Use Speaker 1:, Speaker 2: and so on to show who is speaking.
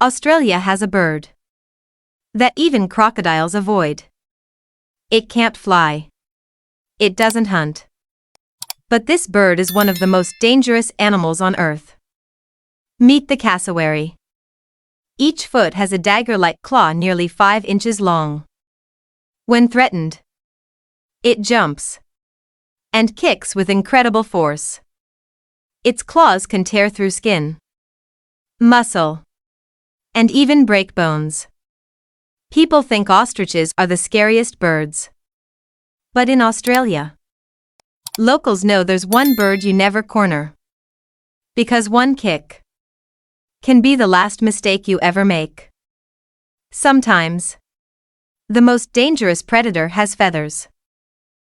Speaker 1: Australia has a bird that even crocodiles avoid. It can't fly. It doesn't hunt. But this bird is one of the most dangerous animals on Earth. Meet the cassowary. Each foot has a dagger-like claw nearly 5 inches long. When threatened, it jumps and kicks with incredible force. Its claws can tear through skin, muscle, and even break bones. People think ostriches are the scariest birds. But in Australia, locals know there's one bird you never corner. Because one kick can be the last mistake you ever make. Sometimes, the most dangerous predator has feathers.